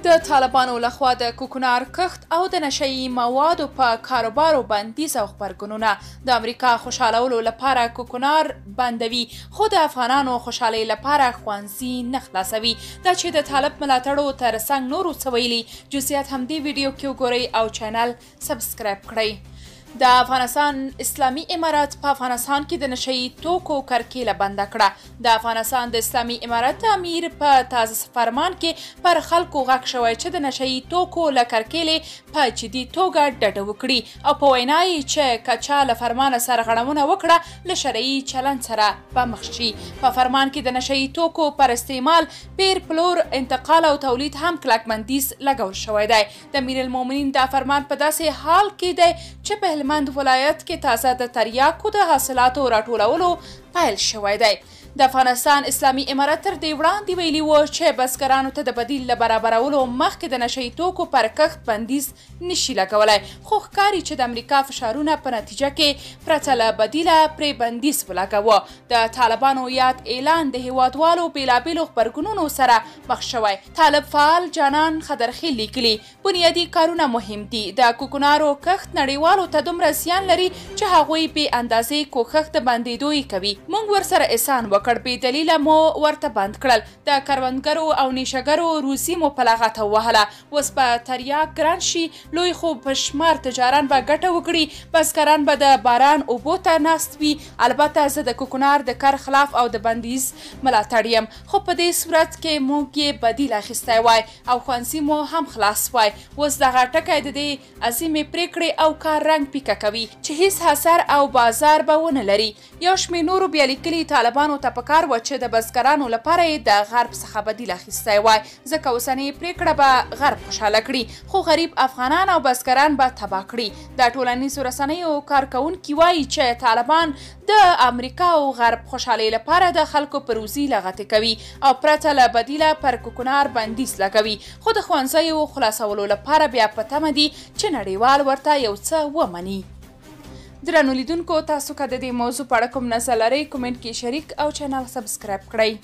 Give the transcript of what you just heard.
د طالبانو لخوا د کوکنار کښت او د نشهیي موادو په کاروبارو بندیز او غبرګونونه د امریکا خوشحالولو لپاره کوکنار بندوي، خو د افغانانو خوشحالۍ لپاره ښوونځي نه خلاصوي. دا چې د طالب ملاتړو تر څنګ نورو څه ویلي، جزئیات همدې ویډیو کې وګورئ او چینل سبسکرایب کړئ. د افغانستان اسلامي امارت په افغانستان کې د نشهیي توکو کرکیله بنده کړه. د افغانستان د اسلامي امارت امیر په تازه فرمان کې پر خلکو غږ شوی چې د نشهیي توکو له کرکیلې په جدي توګه ډډه وکړي او په وینا یې چې که چا له فرمانه سرغړونه وکړه له شرعي چلند سره به مخ شي. په فرمان کې د نشهیي توکو پر استعمال، پیر، پلور، انتقال او تولید هم کلک بندیز لګول شوی دی. د امیرالمؤمنین دا فرمان په داسې حال کې دی چې په هلمند ولایت کې تازه د تریاکو د حاصلاتو راټولولو پیل شوی دی. د افغانستان اسلامي امارت تر دې وړاندې ویلي و چې بزګرانو ته د بدیل له برابرولو مخکې د نشهیي توکو پر کښت بندیز نشي لګولی، خو ښکاري چې د امریکا فشارونه په نتیجه کې پرته له بدیله پرې بندیز ولګاوه. د طالبانو یاد اعلان د هیوادوالو بېلابېلو غبرګونونو سره مخ شوی. طالب فعال جانان خضرخیل لیکلي، بنیادي کارونه مهم دي. د کوکنارو کښت نړیوالو ته دومره زیان لري چې هغوی بې اندازې کوښښ د بندېدو یې کوي. موږ ورسره احسان وکړ، بې دلیله مو ورته بند کړل. د کروندګرو او نیشهګرو روزي مو په لغته ووهله. اوس به تریاک ګران شي، لوی خو په شمار تجاران به ګټه وکړي، بزګران به د باران اوبو ته ناست وي. البته زه د کوکنار د کر خلاف او د بندیز ملاتړ یم، خو په دې صورت کې موږ یې بدیل اخیستی وای او ښوونځي مو هم خلاص وای. اوس دغه ټکی د دې عظیمې پرېکړې او کار رنګ پیکه کوي چې هیڅ اثر او بازار به ونه لري. یو شمېر نورو بیا لیکلي طالبانو ته پکار و چې د بزګرانو لپاره یې د غرب څخه بدیل اخیستی وای، ځکه اوسنۍ پرېکړه به غرب خوشحاله کړي، خو غریب افغانان او بزګران به تباه کړي. د ټولنیزو رسنیو کارکوونکي وایي چې طالبان د امریکا او غرب خوشحالۍ لپاره د خلکو په روزي لغتې کوي او پرته له بدیله پر کوکنار بندیز لګوي، خو د ښوونځیو خلاصولو لپاره بیا په تمه دي چې نړیوال ورته یو څه ومني. درنو لیدونکو، تاسو که د دې موضوع په اړه کوم نظر لرئ، کومنټ کې شریک او چینل سبسکرایب کړئ.